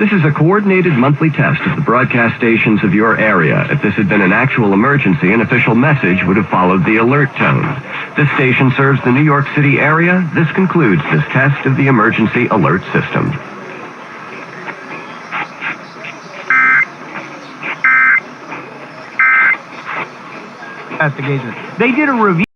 This is a coordinated monthly test of the broadcast stations of your area. If this had been an actual emergency, an official message would have followed the alert tone. This station serves the New York City area. This concludes this test of the emergency alert system. Investigation. They did a review.